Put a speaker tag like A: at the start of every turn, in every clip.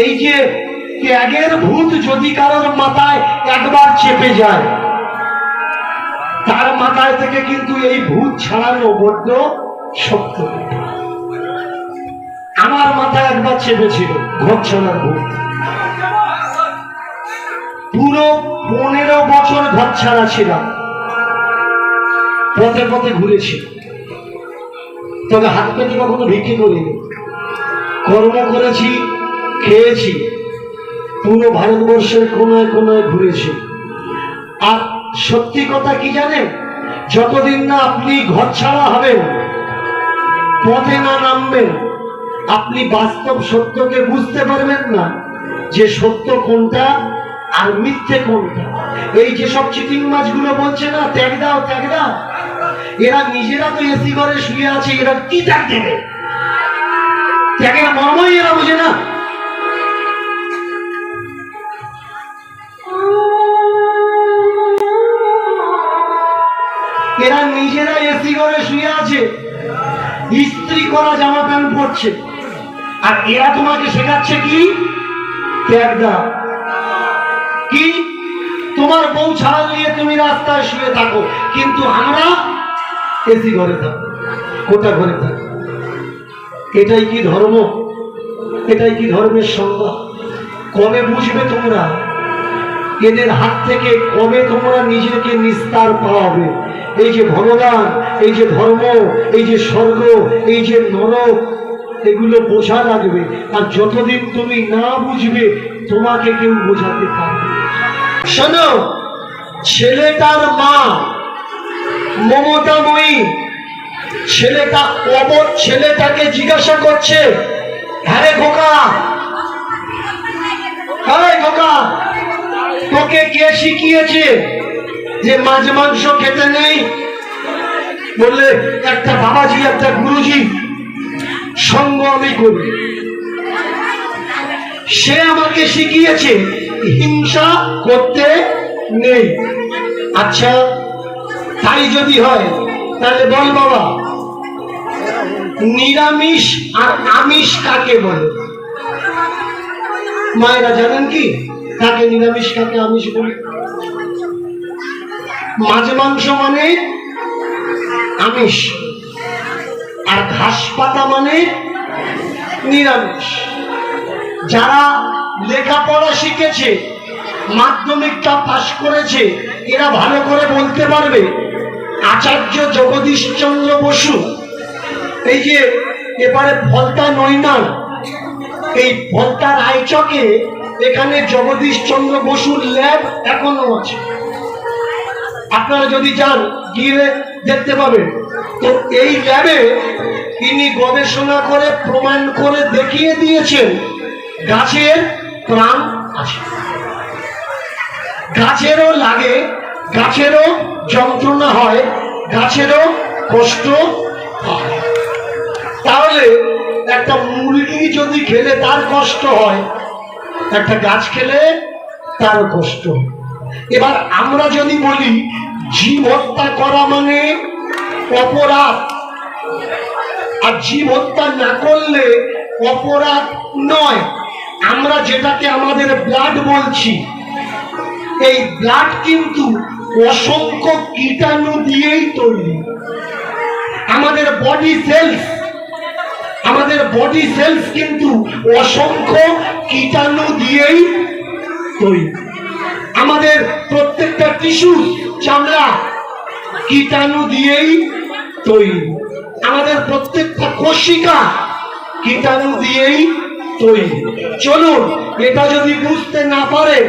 A: এই যে ত্যাগের ভূত যদি কারোর মাথায় একবার চেপে যায়, তার মাথায় থেকে কিন্তু এই ভূত ছাড়ানো বড্ড শক্ত। আমার মাথায় একবার চেপেছিল ঘর ছাড়ার ভূত। পুরো 15 বছর ঘর ছাড়া ছিলাম, পথে পথে ঘুরেছি, তবে হাত পেতে কখনো ভিক্ষে করিনি। কর্ম করেছি, খেয়েছি, পুরো ভারতবর্ষের কোনায় কোনায় ঘুরেছি। আর সত্যি কথা কি জানেন, যতদিন না আপনি ঘর ছাড়া হবেন, পথে না নামবেন, আপনি বাস্তব সত্যকে বুঝতে পারবেন না যে সত্য কোনটা আর মিথ্যে কোনটা। এই যে সব চিটিং মাছগুলো বলছে না ত্যাগ দাও ত্যাগ দাও, এরা নিজেরা তো এসি ঘরে শুয়ে আছে, এরা কি ত্যাগ দেবে? ত্যাগের মর্মই এরা বুঝে না। এরা নিজেরা এসি ঘরে শুয়ে আছে, ইস্ত্রি করা জামা প্যান্ট পরছে, আর এরা তোমাকে শেখাচ্ছে কি? ত্যাগ দাও। কি তোমার বউ ছাড়া নিয়ে তুমি রাস্তায় শুয়ে থাকো, কিন্তু আমরা এসি ঘরে থাকো, কোটা ঘরে থাকো। এটাই কি ধর্ম? এটাই কি ধর্মের সংজ্ঞা? কবে বুঝবে তোমরা? এদের হাত থেকে কবে তোমরা নিজেকে নিস্তার পাওয়াবে? এই যে ভগবান, এই যে ধর্ম, এই যে স্বর্গ, এই যে নরক, এগুলো বোঝা লাগবে। আর যতদিন তুমি না বুঝবে, তোমাকে কেউ বোঝাতে পারবে। শোনো, ছেলেটার মা মমতাময়ী, ছেলেটা অবধ ছেলেটাকে জিজ্ঞাসা করছে, হ্যাঁ খোকা, হ্যাঁ খোকা, তোকে কে শিখিয়েছে যে মাছ মাংস খেতে নেই? বললে একটা বাবাজি, একটা গুরুজি সঙ্গ আমি করি, সে আমাকে শিখিয়েছে হিংসা করতে নেই। আচ্ছা, তাই যদি হয় তাহলে বল বাবা, নিরামিষ আর আমিষ কাকে বলে? মায়েরা জানেন কি কাকে নিরামিষ কাকে আমিষ বলে? মাছ মাংস মানে আমিষ, আর ঘাস পাতা মানে নিরামিষ। যারা লেখাপড়া শিখেছে, মাধ্যমিকটা পাশ করেছে, এরা ভালো করে বলতে পারবে আচার্য জগদীশচন্দ্র বসু, এই যে এবারে ফলতা নৈনান, এই ফলতা রায়চকে এখানে জগদীশচন্দ্র বসুর ল্যাব এখনো আছে। আপনারা যদি যান গিয়ে দেখতে পাবেন। তো এই ল্যাবে তিনি গবেষণা করে প্রমাণ করে দেখিয়ে দিয়েছেন গাছের প্রাণ আছে, গাছেরও লাগে, গাছেরও যন্ত্রণা হয়, গাছেরও কষ্ট হয়। তাহলে একটা মুরগি যদি খেলে তার কষ্ট হয়, একটা গাছ খেলে তার কষ্ট। এবার আমরা যদি বলি জীব হত্যা করা মানে অপরাধ, আর জীব হত্যা না করলে অপরাধ নয়, আমরা যেটাকে আমাদের ব্লাড বলছি, এই ব্লাড কিন্তু অসংখ্য কীটাণু দিয়েই তৈরি। আমাদের বডি সেলস কিন্তু অসংখ্য কীটাণু দিয়েই তৈরি। আমাদের প্রত্যেকটা টিস্যু, চামড়া কীটাণু দিয়েই তৈরি। আমাদের প্রত্যেকটা কোশিকা কীটাণু দিয়েই তৈরি। চলুন, এটা যদি বুঝতে না পারেন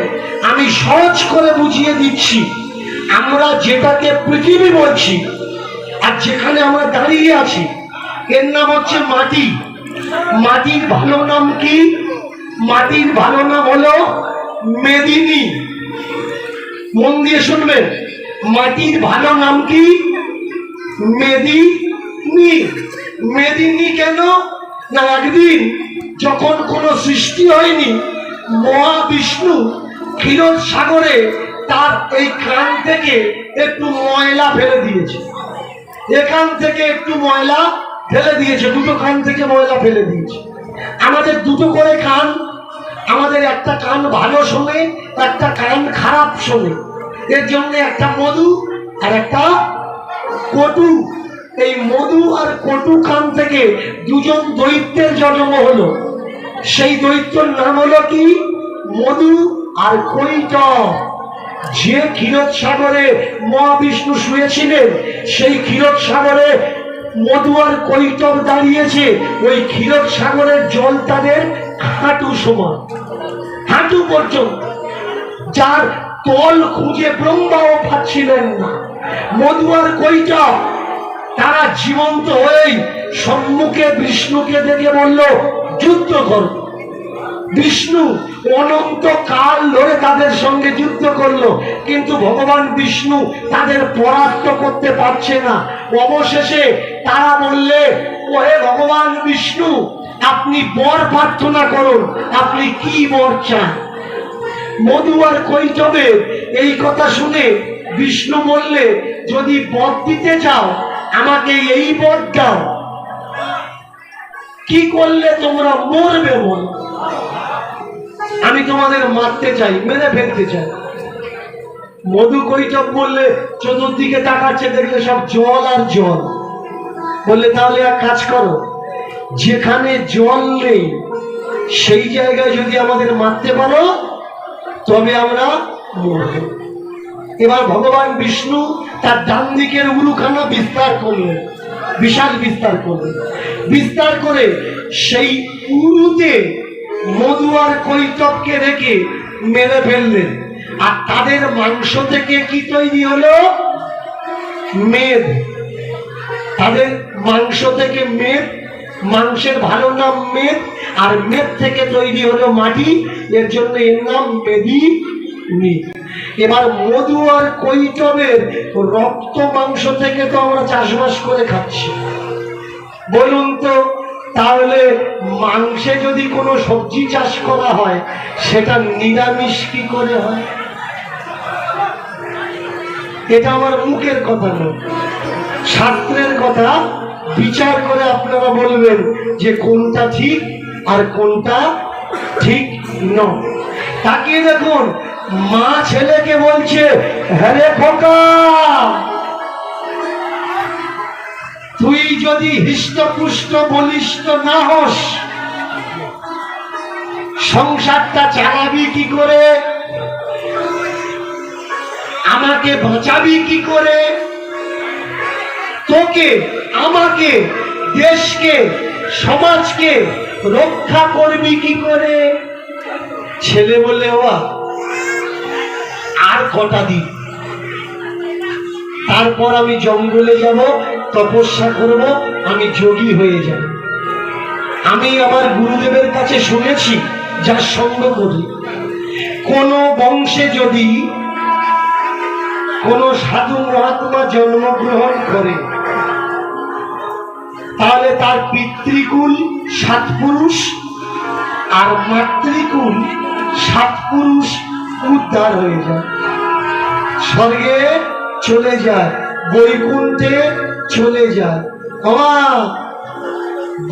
A: আমি সহজ করে বুঝিয়ে দিচ্ছি। আমরা যেটাকে পৃথিবী বলছি, আর যেখানে আমরা দাঁড়িয়ে আছি, এর নাম হচ্ছে মাটি। মাটির ভালো নাম কি? মাটির ভালো নাম হলো মেদিনী। মন দিয়ে শুনবেন, মাটির ভালো নাম কি? মেদিনী। মেদিনী কেন না, একদিন যখন কোনো সৃষ্টি হয়নি, মহাবিষ্ণু ক্ষীরোদ সাগরে তার এই কান থেকে একটু ময়লা ফেলে দিয়েছে, এখান থেকে একটু ময়লা ফেলে দিয়েছে, দুটো কান থেকে ময়লা ফেলে দিয়েছে। আমাদের দুটো করে কান, একটা কান ভালো শোনে, একটা কান খারাপ শোনে। এর জন্য একটা মধু আর একটা কটু। এই মধু আর কটু কান থেকে দুজন দৈত্যের জন্ম হলো। সেই দৈত্যর নাম হলো কি? মধু আর কৈটব। যে ক্ষীরোদ সাগরে মহাবিষ্ণু শুয়েছিলেন, সেই ক্ষীরোদ সাগরে মধু আর কৈটব দাঁড়িয়েছে। ওই ক্ষীরোদ সাগরের জল তাদের হাঁটু সমান, হাঁটু পর্যন্ত, যার তল খুঁজে ব্রহ্মাও পাচ্ছিলেন না। মধু আর কৈটব তারা জীবন্ত হয়েই সম্মুখে বিষ্ণুকে দেখে বলল, যুদ্ধ করো। বিষ্ণু অনন্ত কাল ধরে তাদের সঙ্গে যুদ্ধ করলো, কিন্তু ভগবান বিষ্ণু তাদের পরাস্ত করতে পারছে না। অবশেষে তারা বললে, ওহে ভগবান বিষ্ণু, আপনি বর প্রার্থনা করুন, আপনি কি বর চান? মধু আর কৈটবের এই কথা শুনে বিষ্ণু বললে, যদি বর দিতে চাও আমাকে এই বর দাও। কি করলে তোমরা মরবে? বল, আমি তোমাদের মারতে চাই, মেরে ফেলতে চাই। মধু কৈটব বললে, চতুর্দিকে তাকাচ্ছে, দেখলে সব জল আর জল। বললে, তাহলে এক কাজ করো, যেখানে জল নেই সেই জায়গায় যদি আমাদের মারতে পারো তবে আমরা মরব। এবার ভগবান বিষ্ণু তার ডান দিকের উরুখানা বিস্তার করলেন, বিশাল বিস্তার করলেন। বিস্তার করে সেই উরুতে মধু আর কৈটবকে রেখে মেরে ফেললেন। আর তাদের মাংস থেকে কি তৈরি হলো? মেদ। তাদের মাংস থেকে মেদ, মাংসের ভালো নাম মেদ, আর মেদ থেকে তৈরি হলো মাটি, এর জন্য এর নাম মেদিনী। এবার মধু আর কৈটবের রক্ত মাংস থেকে তো আমরা চাষবাস করে খাচ্ছি। বলুন তো, তাহলে মাংসে যদি কোনো সবজি চাষ করা হয় সেটা নিরামিষ কি করে হয়? এটা আমার মুখের কথা নয়, শাস্ত্রের কথা। বিচার করে আপনারা বলবেন যে কোনটা ঠিক আর কোনটা ঠিক নয়। তাকিয়ে দেখুন, মা ছেলেকে বলছে, হ্যারে খোকা, তুই যদি হৃষ্টপুষ্ট বলিষ্ঠ না হস, সংসারটা চালাবি কি করে? আমাকে বাঁচাবি কি করে? তোকে, আমাকে, দেশকে, সমাজকে রক্ষা করবি কি করে? ছেলে বলে, ওয়া আর কটা দিন, তারপর আমি জঙ্গলে যাব, তপস্যা করব, আমি যোগী হয়ে যাব। আমি আমার গুরুদেবের কাছে শুনেছি, যার সঙ্গ করি, কোন বংশে যদি কোন সাধু মহাত্মা জন্মগ্রহণ করে তাহলে তার পিতৃকুল 7 পুরুষ আর মাতৃকুল 7 পুরুষ উদ্ধার হয়ে যায়, স্বর্গে চলে যায়, বৈকুণ্ঠে চলে যায়।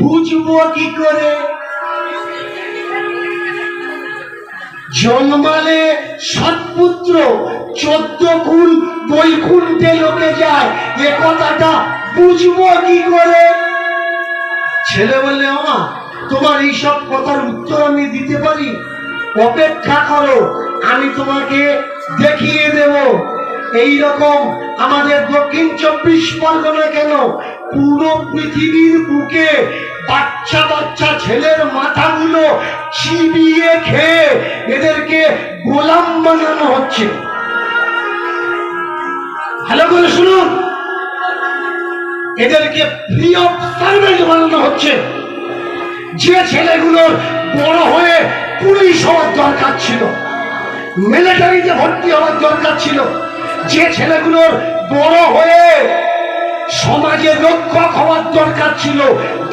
A: বুঝবো কি করে? জন্মালে সৎপুত্র 14 কুল বৈকুণ্ঠে লোকে যায়, এ কথাটা বুঝবো কি করে? ছেলে বললে, মা তোমার এইসব কথার উত্তর আমি দিতে পারি, অপেক্ষা করো, আমি তোমাকে দেখিয়ে দেব। এই রকম আমাদের দক্ষিণ 24 পরগনা কেন, পুরো পৃথিবীর বুকে বাচ্চা বাচ্চা ছেলের মাথাগুলো চিবিয়ে খেয়ে এদেরকে গোলাম বানানো হচ্ছে। ভালো করে শুনুন, এদেরকে ফ্রি অফ সার্ভিস বানানো হচ্ছে। যে ছেলেগুলোর বড় হয়ে পুলিশ হওয়ার দরকার ছিল, মিলিটারিতে ভর্তি হওয়ার দরকার ছিল, যে ছেলেগুলোর বড় হয়ে সমাজের রক্ষক হওয়ার দরকার ছিল,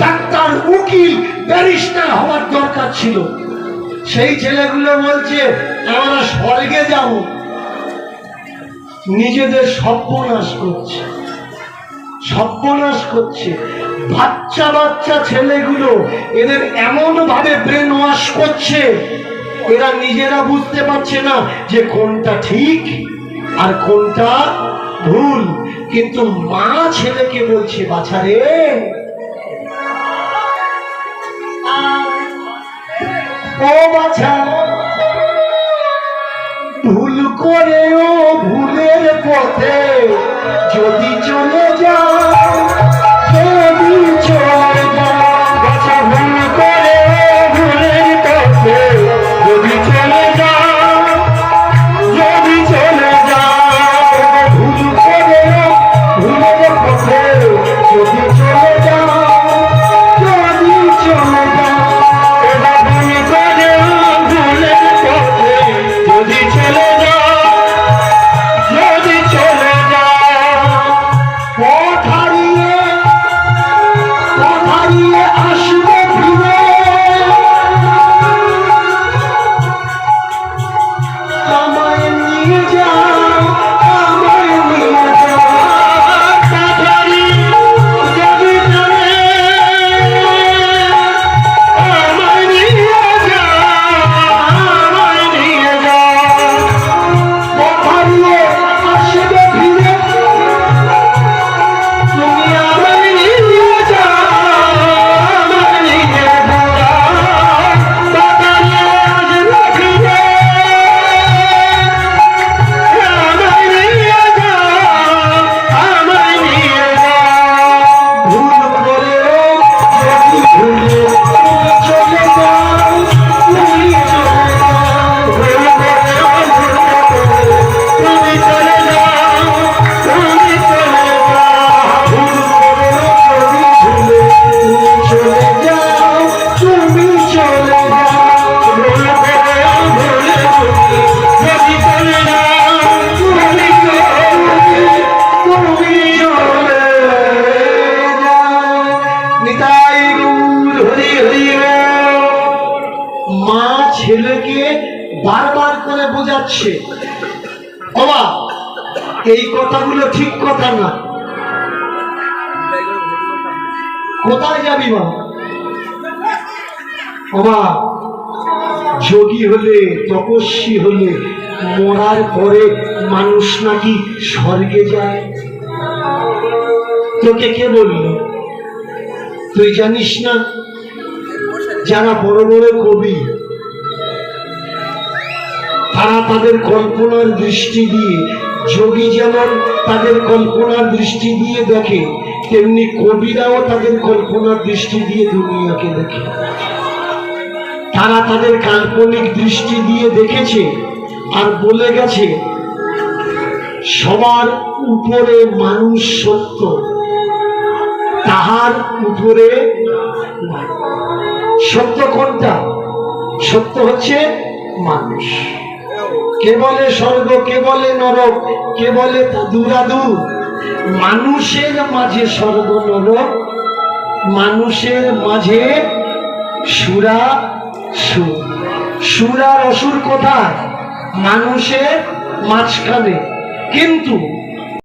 A: ডাক্তার, উকিল, ব্যারিস্টার হওয়ার দরকার ছিল, সেই ছেলেগুলো বলছে আমরা স্বর্গে যাব। নিজেদের সর্বনাশ করছে, সর্বনাশ করছে। বাচ্চা বাচ্চা ছেলেগুলো এদের এমন ভাবে ব্রেন ওয়াশ করছে, এরা নিজেরা বুঝতে পারছে না যে কোনটা ঠিক আর কোনটা ভুল, কিন্তু মা ছেলেকে বলছে, বাছা রে, ও বাছা, ভুল করেও ভুলের পথে যদি চলে যাও, যদি চলে যাও, বাছা, ভুল করেও ভুলের পথে যদি চলে যাও, যদি চলে যাও, ভুল করেও ভুলের পথে যদি চলে যাও, যদি চলে যাও, এবার ভুল করেও ভুলের পথে যদি চলে যাও, যদি চলে যাও, পথ হারিয়ে আসবে ফিরে, আমায় নিয়ে যাও, আমায় নিয়ে যাও, পথ হারিয়ে যদি চলে, আমায় নিয়ে যাও, আমায় নিয়ে যাও, পথ হারিয়ে আসবে ফিরে, তুমি আমায় নিয়ে যাও, আমায় নিয়ে যাও, পথ হারিয়ে আসবে ফিরে, আমায় নিয়ে যাও, আমায় নিয়ে যাও, ভুল করেও যদি ভুলে তুমি চলে যাও, তুমি চলে যাও, ভুল করেও তুমি চলে যাও, তুমি চলে যাও, ভুল করেও যদি ভুলে তুমি চলে যাও, তুমি চলে যাও, ভুল করেও ভুলে যদি চলে যাও, তুমি চলে যাও। নিতাই গৌর হরি হরি বল। মা ছেলেকে বারবার করে বোঝাচ্ছে, বাবা, এই কথাগুলো ঠিক কথা না, কোথায় যাবি মা? বাবা, যোগী হলে, তপস্বী হলে মরার পরে মানুষ নাকি স্বর্গে যায়? তোকে কে বলল? তুই জানিস না? যারা বড় বড় কবি, তারা তাদের কল্পনার দৃষ্টি দিয়ে, যোগী যেমন তাদের কল্পনার দৃষ্টি দিয়ে দেখে, তেমনি কবিরাও তাদের কল্পনার দৃষ্টি দিয়ে দুনিয়াকে দেখে। তারা তাদের কাল্পনিক দৃষ্টি দিয়ে দেখেছে আর বলে গেছে, সবার উপরে মানুষ সত্য, তাহার উপরে সত্য কোনটা? সত্য হচ্ছে মানুষ। কে বলে স্বর্গ, কে বলে নরক, কে বলে দূরাদু, মানুষের মাঝে স্বর্গ নরক, মানুষের মাঝে সুরা সুর। সুর আর অসুর কোথায়? মানুষের মাঝখানে। কিন্তু